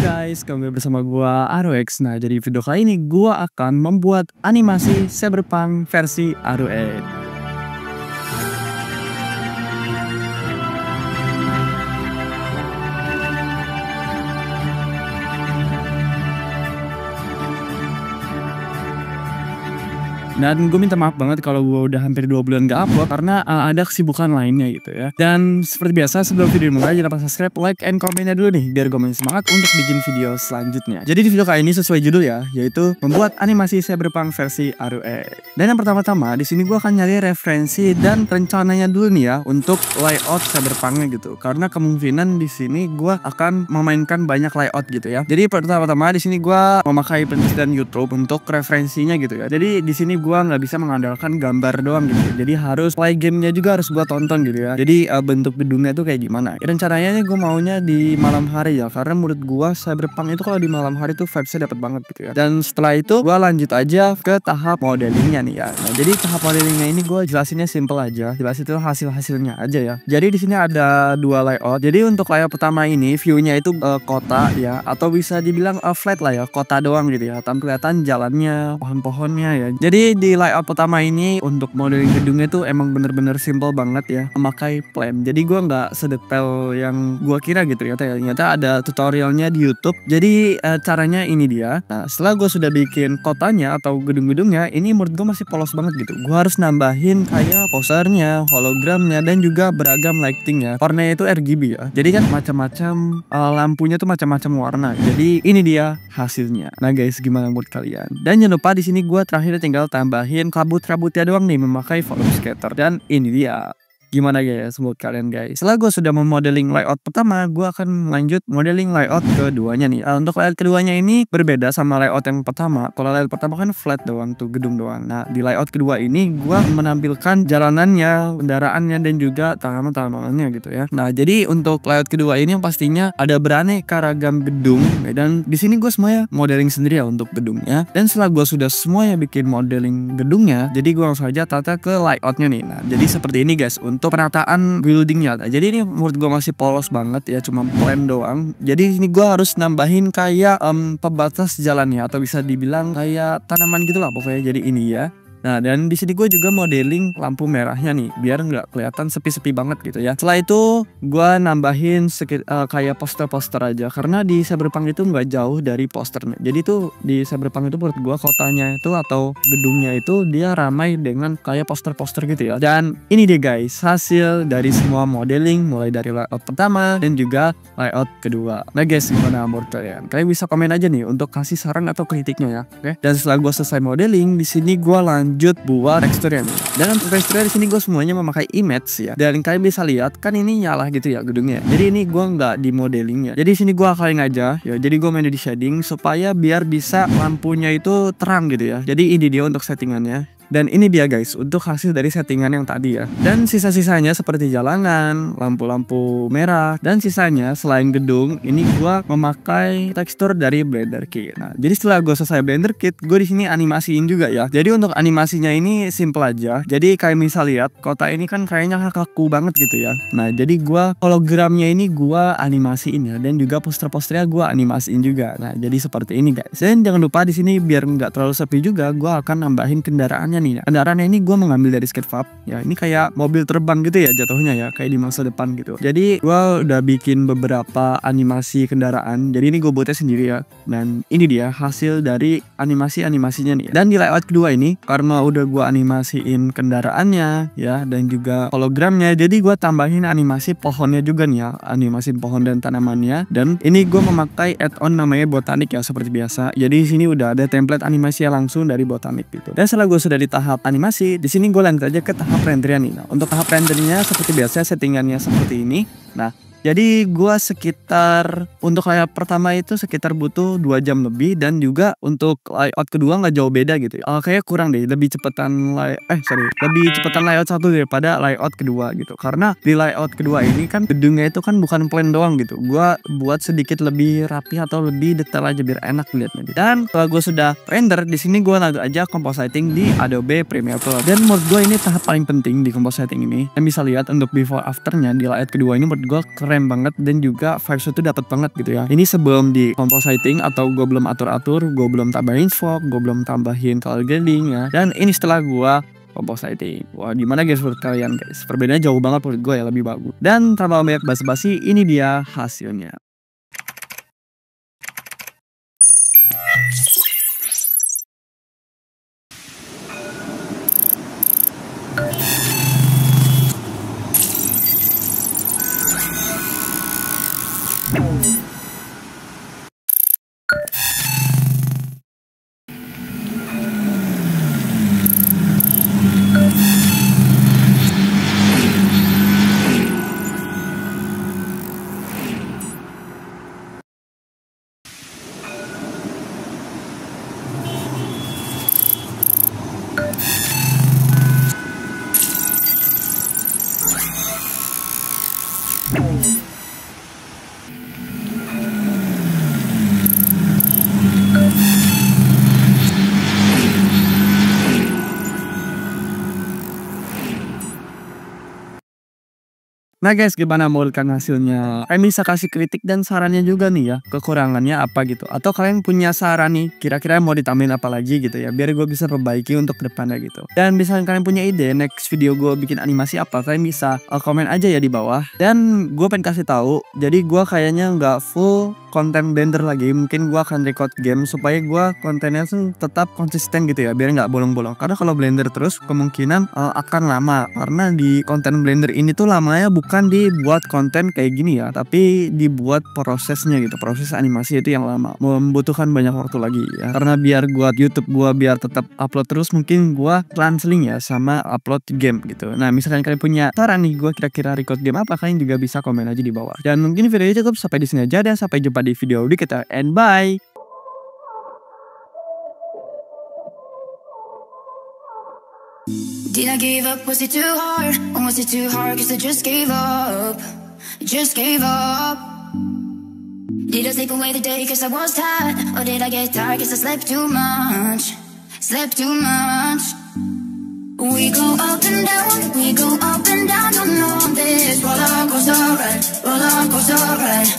Guys, kembali bersama gua Aroex. Nah, jadi video kali ini gua akan membuat animasi Cyberpunk versi Aroex. Dan gue minta maaf banget kalau gue udah hampir 2 bulan gak upload karena ada kesibukan lainnya gitu ya. Dan seperti biasa sebelum video mulai jangan lupa subscribe, like, and komennya dulu nih biar gue makin semangat untuk bikin video selanjutnya. Jadi di video kali ini sesuai judul ya, yaitu membuat animasi Cyberpunk versi Aroex. Dan yang pertama-tama di sini gue akan nyari referensi dan rencananya dulu nih ya untuk layout Cyberpunknya gitu. Karena kemungkinan di sini gue akan memainkan banyak layout gitu ya. Jadi pertama-tama di sini gue memakai playlist dan YouTube untuk referensinya gitu ya. Jadi di sini gue nggak bisa mengandalkan gambar doang gitu, jadi harus play gamenya juga harus gua tonton gitu ya. Jadi bentuk gedungnya tuh kayak gimana. Rencananya gue maunya di malam hari ya, karena menurut gua Cyberpunk itu kalau di malam hari tuh vibesnya dapat banget gitu ya. Dan setelah itu gua lanjut aja ke tahap modelingnya nih ya. Nah, jadi tahap modelingnya ini gua jelasinnya simple aja, jelas itu hasilnya aja ya. Jadi di sini ada 2 layout. Jadi untuk layout pertama ini viewnya itu kota ya, atau bisa dibilang flat lah ya, kota doang gitu ya, tanpa kelihatan jalannya, pohon-pohonnya ya. Jadi di layout pertama ini untuk modeling gedungnya tuh emang bener-bener simple banget ya, memakai plan. Jadi gue nggak sedetail yang gue kira gitu ya. Ternyata ada tutorialnya di YouTube. Jadi caranya ini dia. Nah, setelah gue sudah bikin kotanya atau gedung-gedungnya, ini menurut gue masih polos banget gitu. Gue harus nambahin kayak posternya, hologramnya, dan juga beragam lightingnya. Warnanya itu RGB ya. Jadi kan macam-macam lampunya tuh macam-macam warna. Jadi ini dia hasilnya. Nah guys, gimana menurut kalian? Dan jangan lupa di sini gue terakhir tinggal tambahin kabut-kabutnya doang nih memakai volume scatter. Dan ini dia. Gimana guys menurut kalian guys? Setelah gue sudah memodeling layout pertama, gue akan lanjut modeling layout keduanya nih. Untuk layout keduanya ini berbeda sama layout yang pertama. Kalau layout pertama kan flat doang tuh, gedung doang. Nah di layout kedua ini gue menampilkan jalanannya, kendaraannya, dan juga tanaman-tanamannya gitu ya. Nah jadi untuk layout kedua ini yang pastinya ada beraneka ragam gedung. Dan di sini gue semuanya modeling sendiri ya untuk gedungnya. Dan setelah gue sudah semuanya bikin modeling gedungnya, jadi gue langsung aja tata ke layoutnya nih. Nah jadi seperti ini guys untuk penataan buildingnya. Jadi ini menurut gue masih polos banget ya, cuma plan doang. Jadi ini gue harus nambahin kayak pembatas jalannya, atau bisa dibilang kayak tanaman gitulah pokoknya. Jadi ini ya. Nah dan di sini gue juga modeling lampu merahnya nih biar nggak kelihatan sepi-sepi banget gitu ya. Setelah itu gue nambahin kayak poster-poster aja, karena di Cyberpunk itu nggak jauh dari posternya. Jadi tuh di Cyberpunk itu menurut gue kotanya itu atau gedungnya itu dia ramai dengan kayak poster-poster gitu ya. Dan ini deh guys hasil dari semua modeling mulai dari layout pertama dan juga layout kedua. Nah guys, gimana menurut kalian? Kalian bisa komen aja nih untuk kasih saran atau kritiknya ya. Oke? Dan setelah gue selesai modeling, di sini gue lanjut buat teksturnya nih. Dan untuk teksturnya di sini gue semuanya memakai image ya. Dan kalian bisa lihat kan ini nyala gitu ya gedungnya. Jadi ini gue nggak di modelingnya. Jadi sini gue akalin aja ya. Jadi gue main di shading supaya biar bisa lampunya itu terang gitu ya. Jadi ini dia untuk settingannya. Dan ini dia guys untuk hasil dari settingan yang tadi ya. Dan sisa-sisanya seperti jalanan, lampu-lampu merah, dan sisanya selain gedung ini gua memakai tekstur dari Blender Kit. Nah, jadi setelah gue selesai Blender Kit, gue di sini animasiin juga ya. Jadi untuk animasinya ini simple aja. Jadi kayak misal lihat kota ini kan kayaknya kaku banget gitu ya. Nah, jadi gua hologramnya ini gua animasiin ya, dan juga poster-posternya gua animasiin juga. Nah, jadi seperti ini guys. Dan jangan lupa di sini biar nggak terlalu sepi juga, gua akan nambahin kendaraannya nih. Kendaraannya ini gue mengambil dari Sketchfab ya. Ini kayak mobil terbang gitu ya jatuhnya ya, kayak di masa depan gitu. Jadi gue udah bikin beberapa animasi kendaraan. Jadi ini gue buatnya sendiri ya. Dan ini dia hasil dari animasinya nih. Dan di layout kedua ini karena udah gue animasiin kendaraannya ya, dan juga hologramnya, jadi gue tambahin animasi pohonnya juga nih ya, animasi pohon dan tanamannya. Dan ini gue memakai add-on namanya botanik ya seperti biasa. Jadi di sini udah ada template animasinya langsung dari botanik gitu. Dan setelah gue sudah di tahap animasi, di sini gue lanjut aja ke tahap rendernya nih. Nah, untuk tahap rendernya seperti biasa settingannya seperti ini. Nah, jadi gue sekitar untuk layout pertama itu sekitar butuh 2 jam lebih, dan juga untuk layout kedua nggak jauh beda gitu ya. Kayak kurang deh, lebih cepetan lebih cepetan layout satu daripada layout kedua gitu. Karena di layout kedua ini kan gedungnya itu kan bukan plan doang gitu. Gue buat sedikit lebih rapi atau lebih detail aja biar enak lihatnya. Dan setelah gue sudah render, di sini gue lanjut aja compositing di Adobe Premiere Pro. Dan menurut gue ini tahap paling penting di compositing ini. Yang bisa lihat untuk before afternya di layout kedua ini menurut gue keren keren banget dan juga vibes itu dapat banget gitu ya. Ini sebelum di compositing atau gue belum atur-atur, gue belum tambahin fog, gue belum tambahin color grading ya. Dan ini setelah gue compositing. Wah, gimana guys menurut kalian guys? Perbedaannya jauh banget menurut gue ya, lebih bagus. Dan tanpa banyak basa-basi, ini dia hasilnya. Nah guys, gimana menurut kalian hasilnya? Kalian bisa kasih kritik dan sarannya juga nih ya, kekurangannya apa gitu. Atau kalian punya saran nih, kira-kira mau ditambahin apa lagi gitu ya, biar gue bisa perbaiki untuk kedepannya gitu. Dan misalnya kalian punya ide next video gue bikin animasi apa, kalian bisa komen aja ya di bawah. Dan gue pengen kasih tahu, jadi gue kayaknya nggak full konten Blender lagi, mungkin gue akan record game supaya gue kontennya tuh tetap konsisten gitu ya, biar nggak bolong-bolong. Karena kalau Blender terus kemungkinan akan lama, karena di konten Blender ini tuh lamanya bukan dibuat konten kayak gini ya, tapi dibuat prosesnya gitu, proses animasi itu yang lama, membutuhkan banyak waktu lagi ya. Karena biar buat YouTube gue biar tetap upload terus, mungkin gue canceling ya sama upload game gitu. Nah misalkan kalian punya saran nih, gue kira-kira record game apa, kalian juga bisa komen aja di bawah. Dan mungkin videonya cukup sampai di sini aja, dan sampai jumpa di video kita, and bye. Did I give up? Was it too hard? Or was it too hard cause I just gave up? Just gave up. Did I sleep away the day cause I was tired? Or did I get tired cause I slept too much? Slept too much. We go up and down, we go up and down, don't know this roller coaster ride, roller coaster ride.